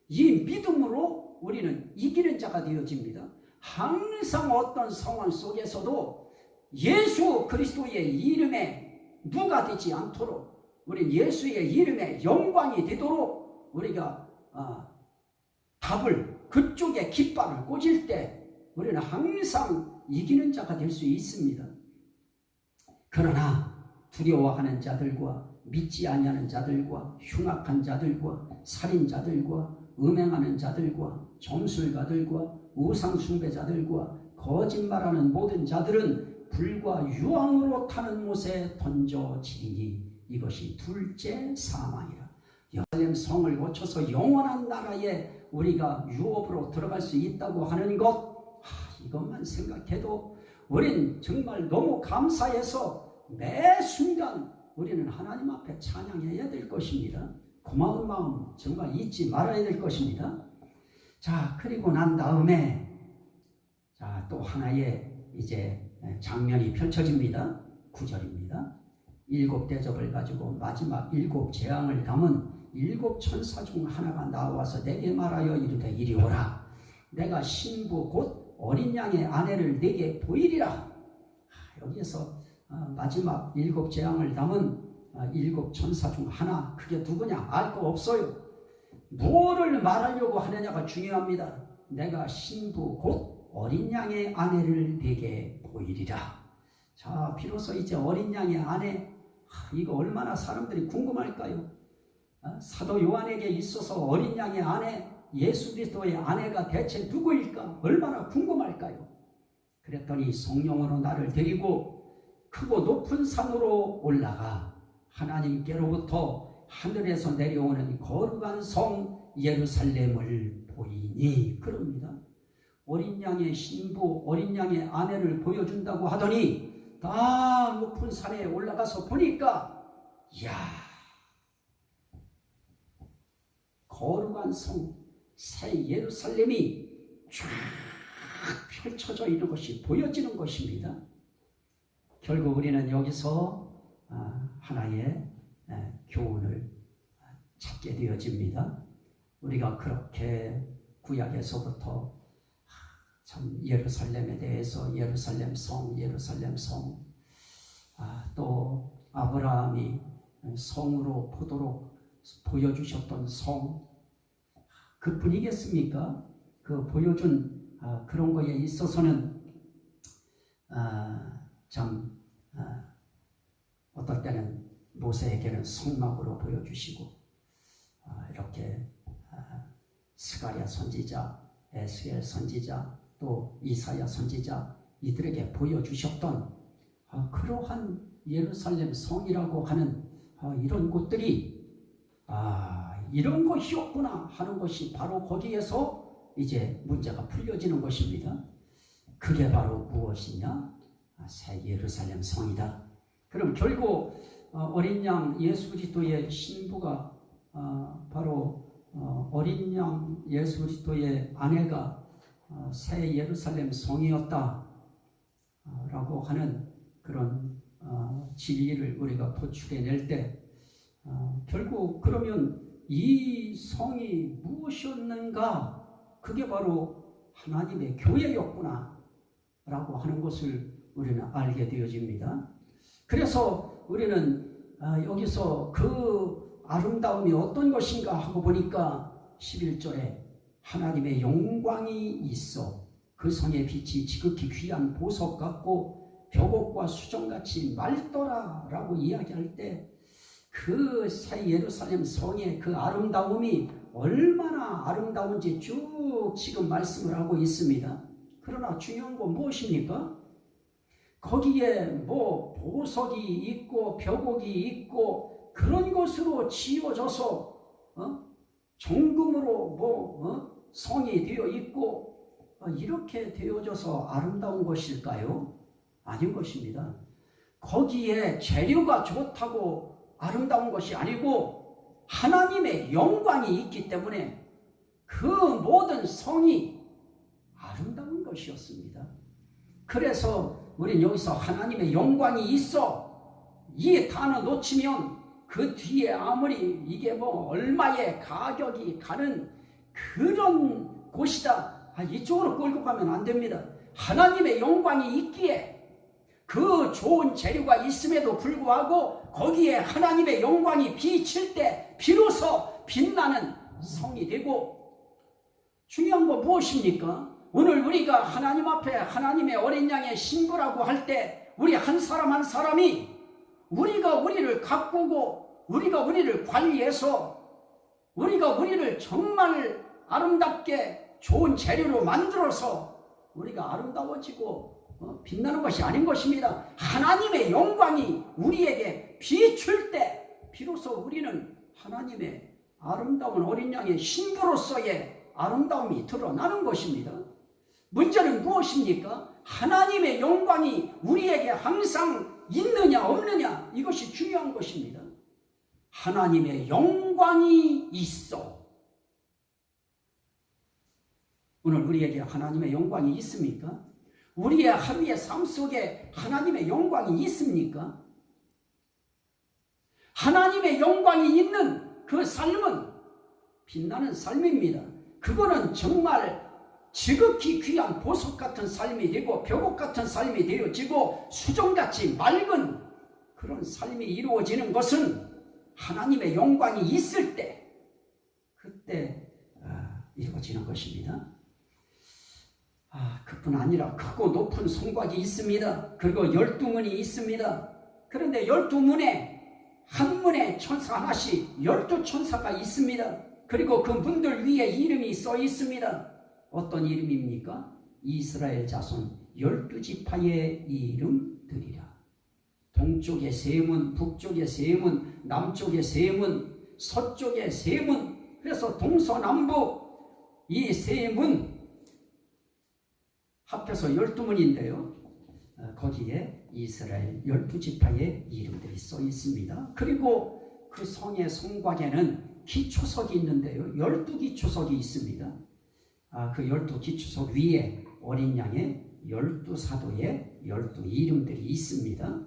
이 믿음으로 우리는 이기는 자가 되어집니다. 항상 어떤 상황 속에서도 예수 그리스도의 이름에 누가 되지 않도록 우리 예수의 이름에 영광이 되도록 우리가 답을 그쪽에 깃발을 꽂을 때 우리는 항상 이기는 자가 될 수 있습니다. 그러나 두려워하는 자들과 믿지 아니하는 자들과 흉악한 자들과 살인자들과 음행하는 자들과 점술가들과 우상숭배자들과 거짓말하는 모든 자들은 불과 유황으로 타는 못에 던져지리니 이것이 둘째 사망이라. 예루살렘 성을 거쳐서 영원한 나라에 우리가 유업으로 들어갈 수 있다고 하는 것, 이것만 생각해도 우린 정말 너무 감사해서 매 순간 우리는 하나님 앞에 찬양해야 될 것입니다. 고마운 마음 정말 잊지 말아야 될 것입니다. 자, 그리고 난 다음에 또 하나의 이제 장면이 펼쳐집니다. 9절입니다. 7대접을 가지고 마지막 7재앙을 담은 7천사 중 하나가 나와서 내게 말하여 이르되 이리 오라. 내가 신부 곧 어린 양의 아내를 내게 보이리라. 여기에서 마지막 7재앙을 담은 7천사 중 하나, 그게 누구냐? 알 거 없어요. 뭐를 말하려고 하느냐가 중요합니다. 내가 신부 곧 어린 양의 아내를 내게 보이리라. 자, 비로소 이제 어린 양의 아내, 이거 얼마나 사람들이 궁금할까요? 사도 요한에게 있어서 어린 양의 아내, 예수 그리스도의 아내가 대체 누구일까? 얼마나 궁금할까요? 그랬더니 성령으로 나를 데리고 크고 높은 산으로 올라가 하나님께로부터 하늘에서 내려오는 거룩한 성 예루살렘을 보이니, 그럽니다. 어린 양의 신부, 어린 양의 아내를 보여준다고 하더니 다 높은 산에 올라가서 보니까, 이야, 거룩한 성 새 예루살렘이 쫙 펼쳐져 있는 것이 보여지는 것입니다. 결국 우리는 여기서 하나의 교훈을 찾게 되어집니다. 우리가 그렇게 구약에서부터 참 예루살렘에 대해서 예루살렘 성, 또 아브라함이 성으로 보도록 보여주셨던 성, 그뿐이겠습니까? 그 보여준 그런 거에 있어서는 어떨 때는 모세에게는 성막으로 보여주시고, 이렇게 스가랴 선지자, 에스겔 선지자, 또 이사야 선지자, 이들에게 보여주셨던 그러한 예루살렘 성이라고 하는 이런 곳들이 이런 것이었구나 하는 것이 바로 거기에서 이제 문제가 풀려지는 것입니다. 그게 바로 무엇이냐? 새 예루살렘 성이다. 그럼 결국 어린 양 예수 그리스도의 신부가 바로 어린 양 예수 그리스도의 아내가 새 예루살렘 성이었다 라고 하는 그런 진리를 우리가 도출해낼 때, 결국 그러면 이 성이 무엇이었는가? 그게 바로 하나님의 교회였구나 라고 하는 것을 우리는 알게 되어집니다. 그래서 우리는 여기서 그 아름다움이 어떤 것인가 하고 보니까 11절에 하나님의 영광이 있어 그 성의 빛이 지극히 귀한 보석 같고 벽옥과 수정같이 맑더라 라고 이야기할 때, 그 새 예루살렘 성의 그 아름다움이 얼마나 아름다운지 쭉 지금 말씀을 하고 있습니다. 그러나 중요한 건 무엇입니까? 거기에 뭐 보석이 있고 벽옥이 있고 그런 것으로 지어져서 정금으로 성이 되어 있고 이렇게 되어져서 아름다운 것일까요? 아닌 것입니다. 거기에 재료가 좋다고 아름다운 것이 아니고 하나님의 영광이 있기 때문에 그 모든 성이 아름다운 것이었습니다. 그래서 우리는 여기서 하나님의 영광이 있어, 이 단어 놓치면 그 뒤에 아무리 이게 뭐 얼마의 가격이 가는 그런 곳이다, 이쪽으로 끌고 가면 안 됩니다. 하나님의 영광이 있기에 그 좋은 재료가 있음에도 불구하고 거기에 하나님의 영광이 비칠 때 비로소 빛나는 성이 되고, 중요한 건 무엇입니까? 오늘 우리가 하나님 앞에 하나님의 어린 양의 신부라고 할 때 우리 한 사람 한 사람이 우리가 우리를 가꾸고 우리가 우리를 관리해서 우리가 우리를 정말 아름답게 좋은 재료로 만들어서 우리가 아름다워지고 빛나는 것이 아닌 것입니다. 하나님의 영광이 우리에게 비출 때 비로소 우리는 하나님의 아름다운 어린 양의 신부로서의 아름다움이 드러나는 것입니다. 문제는 무엇입니까? 하나님의 영광이 우리에게 항상 있느냐 없느냐, 이것이 중요한 것입니다. 하나님의 영광이 있어. 오늘 우리에게 하나님의 영광이 있습니까? 우리의 하루의 삶 속에 하나님의 영광이 있습니까? 하나님의 영광이 있는 그 삶은 빛나는 삶입니다. 그거는 정말 지극히 귀한 보석 같은 삶이 되고 벽옥 같은 삶이 되어지고 수정같이 맑은 그런 삶이 이루어지는 것은 하나님의 영광이 있을 때, 그때 이루어지는 것입니다. 그뿐 아니라 크고 높은 성곽이 있습니다. 그리고 12문이 있습니다. 그런데 12문에 한 문에 천사 하나씩 12천사가 있습니다. 그리고 그 문들 위에 이름이 써 있습니다. 어떤 이름입니까? 이스라엘 자손 12지파의 이름들이라. 동쪽에 세 문, 북쪽에 세 문, 남쪽에 세 문, 서쪽에 세 문. 그래서 동서남북 이 세 문 합해서 12문인데요. 거기에 이스라엘 12지파의 이름들이 써 있습니다. 그리고 그 성의 성곽에는 기초석이 있는데요. 12기초석이 있습니다. 그 12기초석 위에 어린 양의 12사도의 12이름들이 있습니다.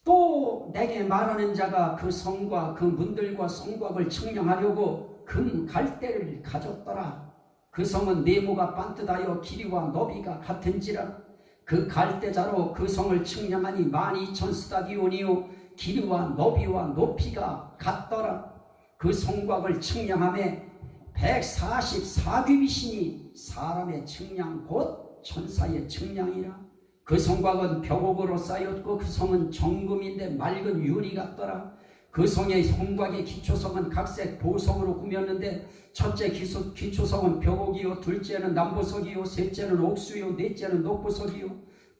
또 내게 말하는 자가 그 성과 그 문들과 성곽을 측량하려고 금 갈대를 가졌더라. 그 성은 네모가 반듯하여 길이와 너비가 같은지라. 그 갈대자로 그 성을 측량하니 12,000스타디온이요 길이와 너비와 높이가 같더라. 그 성곽을 측량함에 144규빗이니 사람의 측량 곧 천사의 측량이라. 그 성곽은 벽옥으로 쌓였고 그 성은 정금인데 맑은 유리 같더라. 그 성의 성곽의 기초성은 각색 보석으로 꾸몄는데 첫째 기초성은 벽옥이요, 둘째는 남보석이요, 셋째는 옥수요, 넷째는 녹보석이요,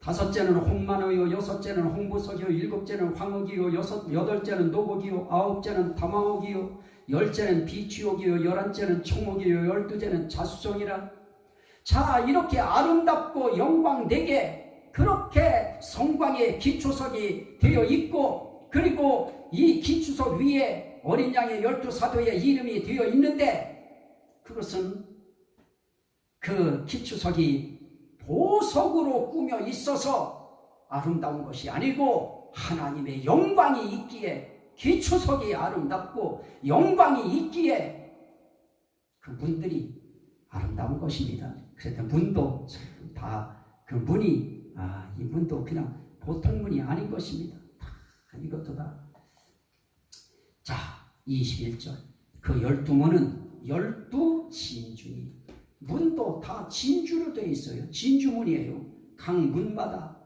다섯째는 홍만호요, 여섯째는 홍보석이요, 일곱째는 황옥이요, 여덟째는 노곡이요, 아홉째는 담황옥이요, 열째는 비취옥이요, 열한째는 청옥이요, 열두째는 자수정이라. 자, 이렇게 아름답고 영광되게 그렇게 성곽의 기초석이 되어 있고, 그리고 이 기초석 위에 어린 양의 12사도의 이름이 되어 있는데, 그것은 그 기초석이 보석으로 꾸며 있어서 아름다운 것이 아니고 하나님의 영광이 있기에 기초석이 아름답고 영광이 있기에 그 문들이 아름다운 것입니다. 그래서 문도 다 그 문이 이 문도 그냥 보통 문이 아닌 것입니다. 이것도 다. 자, 21절. 그 12문은 12진주니 문도 다 진주로 되어 있어요. 진주문이에요. 각 문마다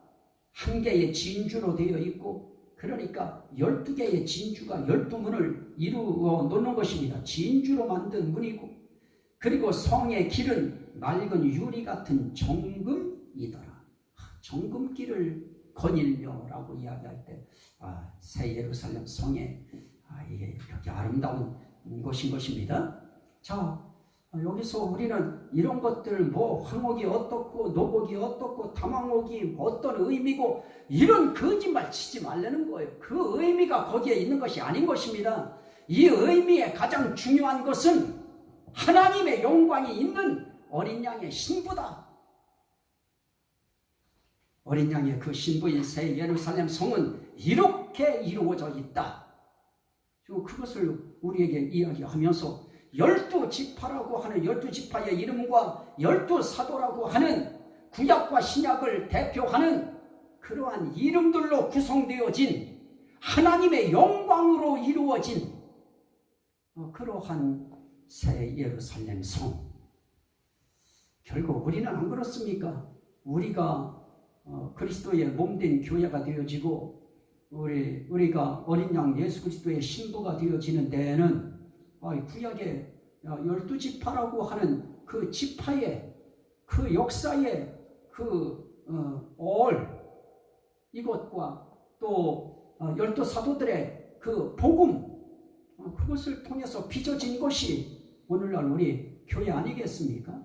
한 개의 진주로 되어 있고, 그러니까 12개의 진주가 12문을 이루어 놓는 것입니다. 진주로 만든 문이고, 그리고 성의 길은 맑은 유리 같은 정금이더라. 정금길을 거닐며라고 이야기할 때 새 예루살렘 성에 이게 이렇게 아름다운 곳인 것입니다. 자, 여기서 우리는 이런 것들 황옥이 어떻고 노곡이 어떻고 담황옥이 어떤 의미고 이런 거짓말 치지 말라는 거예요. 그 의미가 거기에 있는 것이 아닌 것입니다. 이 의미의 가장 중요한 것은 하나님의 영광이 있는 어린 양의 신부다. 어린 양의 그 신부인 새 예루살렘 성은 이렇게 이루어져 있다. 그리고 그것을 우리에게 이야기하면서 12지파라고 하는 12지파의 이름과 12사도라고 하는 구약과 신약을 대표하는 그러한 이름들로 구성되어진 하나님의 영광으로 이루어진 그러한 새 예루살렘 성. 결국 우리는 안 그렇습니까? 우리가 그리스도의 몸된 교회가 되어지고 우리가 어린 양 예수 그리스도의 신부가 되어지는 데에는 구약의 12지파라고 하는 그 지파의 그 역사의 이것과 또 12 사도들의 그 복음, 그것을 통해서 빚어진 것이 오늘날 우리 교회 아니겠습니까?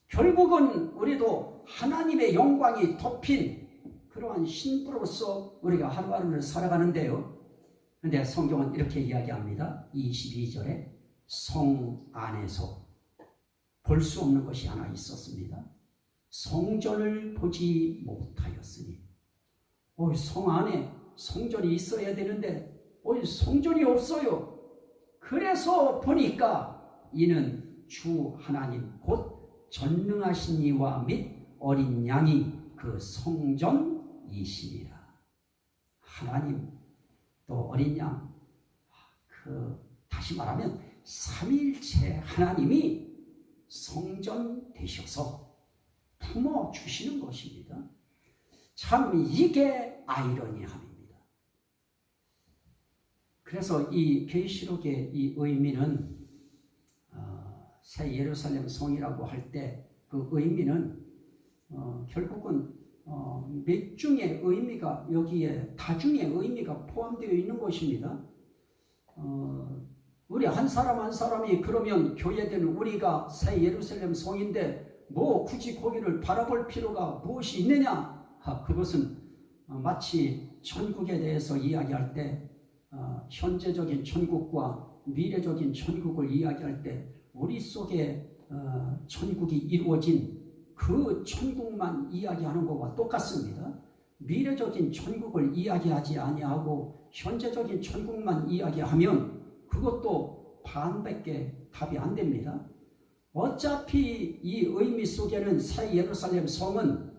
결국은 우리도 하나님의 영광이 덮인 그러한 신부로서 우리가 하루하루를 살아가는데요. 그런데 성경은 이렇게 이야기합니다. 22절에 성 안에서 볼 수 없는 것이 하나 있었습니다. 성전을 보지 못하였으니. 성 안에 성전이 있어야 되는데 성전이 없어요. 그래서 보니까 이는 주 하나님 곧 전능하신 이와 및 어린 양이 그 성전이시니라. 하나님 또 어린 양, 다시 말하면 삼위일체 하나님이 성전 되셔서 품어주시는 것입니다. 참 이게 아이러니함입니다. 그래서 이 계시록의 이 의미는 새 예루살렘 성이라고 할 때 그 의미는 결국은 몇 중의 의미가 여기에 다중의 의미가 포함되어 있는 것입니다. 우리 한 사람 한 사람이 그러면 교회된 우리가 새 예루살렘 성인데 굳이 거기를 바라볼 필요가 무엇이 있느냐? 그것은 마치 천국에 대해서 이야기할 때 현재적인 천국과 미래적인 천국을 이야기할 때 우리 속에 천국이 이루어진 그 천국만 이야기하는 것과 똑같습니다. 미래적인 천국을 이야기하지 아니하고 현재적인 천국만 이야기하면 그것도 반밖에 답이 안 됩니다. 어차피 이 의미 속에는 새 예루살렘 성은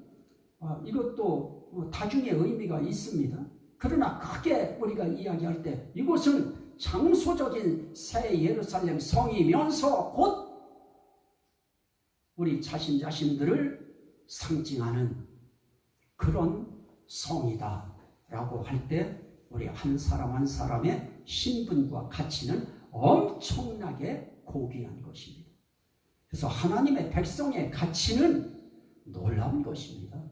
이것도 다중의 의미가 있습니다. 그러나 크게 우리가 이야기할 때 이곳은 장소적인 새 예루살렘 성이면서 곧 우리 자신들을 상징하는 그런 성이다 라고 할 때 우리 한 사람 한 사람의 신분과 가치는 엄청나게 고귀한 것입니다. 그래서 하나님의 백성의 가치는 놀라운 것입니다.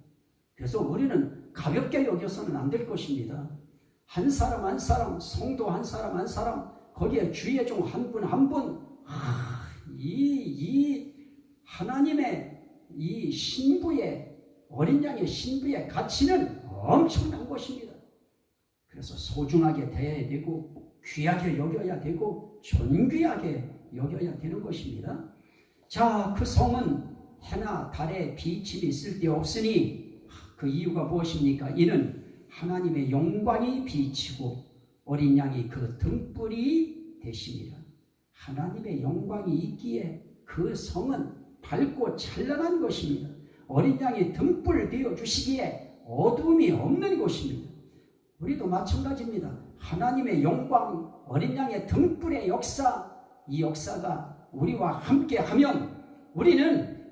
그래서 우리는 가볍게 여겨서는 안 될 것입니다. 한 사람 한 사람, 성도 한 사람 한 사람, 거기에 주의 종 한 분 한 분, 이 하나님의 이 신부의, 어린 양의 신부의 가치는 엄청난 것입니다. 그래서 소중하게 대해야 되고 귀하게 여겨야 되고 존귀하게 여겨야 되는 것입니다. 자, 그 성은 해나 달에 비침이 쓸데없으니 그 이유가 무엇입니까? 이는 하나님의 영광이 비치고 어린 양이 그 등불이 되심이라. 하나님의 영광이 있기에 그 성은 밝고 찬란한 것입니다. 어린 양이 등불 되어 주시기에 어두움이 없는 것입니다. 우리도 마찬가지입니다. 하나님의 영광, 어린 양의 등불의 역사, 이 역사가 우리와 함께하면 우리는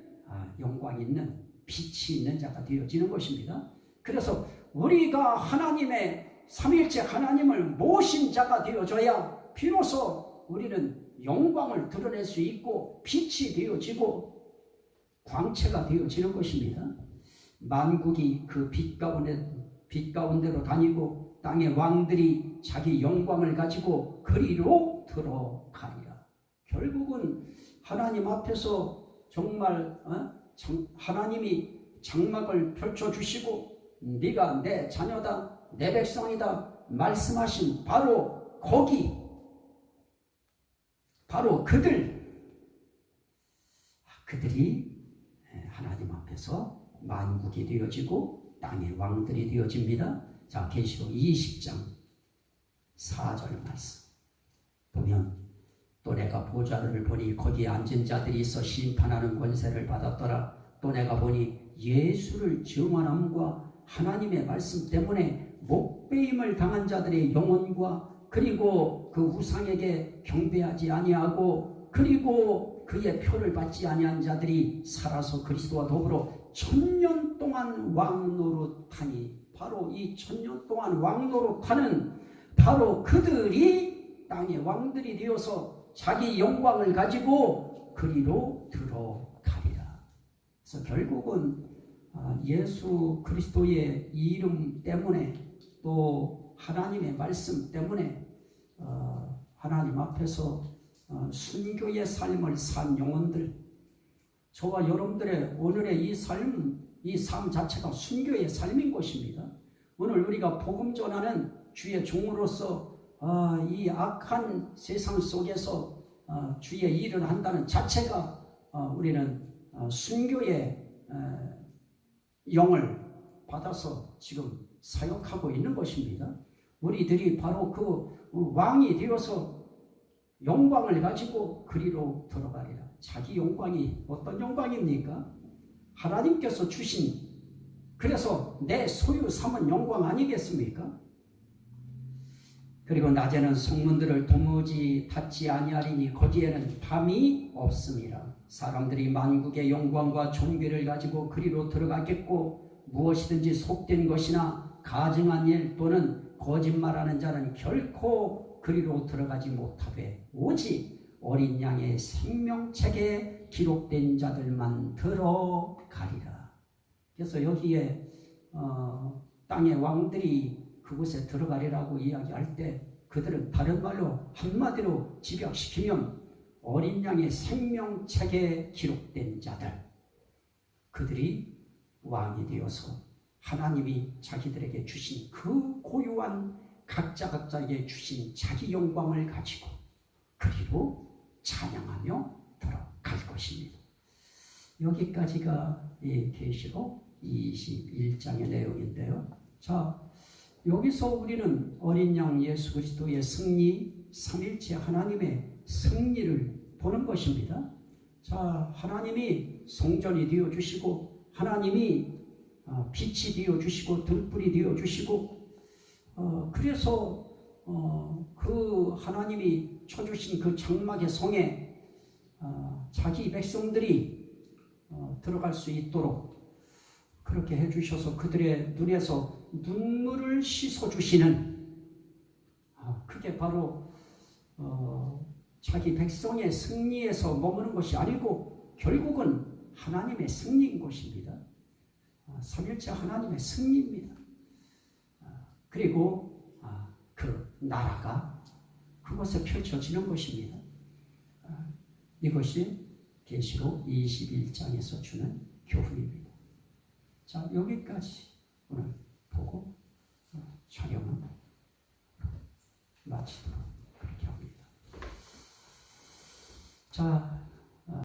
영광 있는 빛이 있는 자가 되어지는 것입니다. 그래서 우리가 하나님의 삼위일체 하나님을 모신 자가 되어져야 비로소 우리는 영광을 드러낼 수 있고 빛이 되어지고 광채가 되어지는 것입니다. 만국이 그 빛 가운데로 다니고 땅의 왕들이 자기 영광을 가지고 그리로 들어가리라. 결국은 하나님 앞에서 정말 하나님이 장막을 펼쳐주시고 네가 내 자녀다, 내 백성이다 말씀하신 바로 거기, 바로 그들이 하나님 앞에서 만국이 되어지고 땅의 왕들이 되어집니다. 자, 계시록 20장 4절 말씀 보면 또 내가 보좌를 보니 거기에 앉은 자들이 있어 심판하는 권세를 받았더라. 또 내가 보니 예수를 증언함과 하나님의 말씀 때문에 목배임을 당한 자들의 영혼과 그리고 그 우상에게 경배하지 아니하고 그리고 그의 표를 받지 아니한 자들이 살아서 그리스도와 더불어 1000년 동안 왕 노릇하니 바로 이 1000년 동안 왕노릇하는 바로 그들이 땅의 왕들이 되어서 자기 영광을 가지고 그리로 들어가리라. 그래서 결국은 예수 그리스도의 이름 때문에 또 하나님의 말씀 때문에 하나님 앞에서 순교의 삶을 산 영혼들, 저와 여러분들의 오늘의 이 삶 자체가 순교의 삶인 것입니다. 오늘 우리가 복음 전하는 주의 종으로서 이 악한 세상 속에서 주의 일을 한다는 자체가 우리는 순교의 영을 받아서 지금 사역하고 있는 것입니다. 우리들이 바로 그 왕이 되어서 영광을 가지고 그리로 들어가리라. 자기 영광이 어떤 영광입니까? 하나님께서 주신, 그래서 내 소유 삼은 영광 아니겠습니까? 그리고 낮에는 성문들을 도무지 닫지 아니하리니 거기에는 밤이 없음이라. 사람들이 만국의 영광과 존귀를 가지고 그리로 들어가겠고 무엇이든지 속된 것이나 가증한 일 또는 거짓말하는 자는 결코 그리로 들어가지 못하되 오직 어린 양의 생명책에 기록된 자들만 들어가리라. 그래서 여기에 땅의 왕들이 그곳에 들어가리라고 이야기할 때 그들은 다른 말로 한마디로 집약시키면 어린 양의 생명책에 기록된 자들, 그들이 왕이 되어서 하나님이 자기들에게 주신 그 고유한 각자에게 주신 자기 영광을 가지고 그리로 찬양하며 들어갈 것입니다. 여기까지가 이 계시록 21장의 내용인데요. 자, 여기서 우리는 어린 양 예수 그리스도의 승리, 삼일체 하나님의 승리를 보는 것입니다. 자, 하나님이 성전이 되어 주시고 하나님이 빛이 되어 주시고 등불이 되어 주시고 그래서 그 하나님이 쳐주신 그 장막의 성에 자기 백성들이 들어갈 수 있도록 그렇게 해주셔서 그들의 눈에서 눈물을 씻어주시는, 그게 바로 자기 백성의 승리에서 머무는 것이 아니고 결국은 하나님의 승리인 것입니다. 삼일체 하나님의 승리입니다. 그리고 그 나라가 그것에 펼쳐지는 것입니다. 이것이 계시록 21장에서 주는 교훈입니다. 자, 여기까지 오늘 보고 촬영은 마치도록 그렇게 합니다. 자,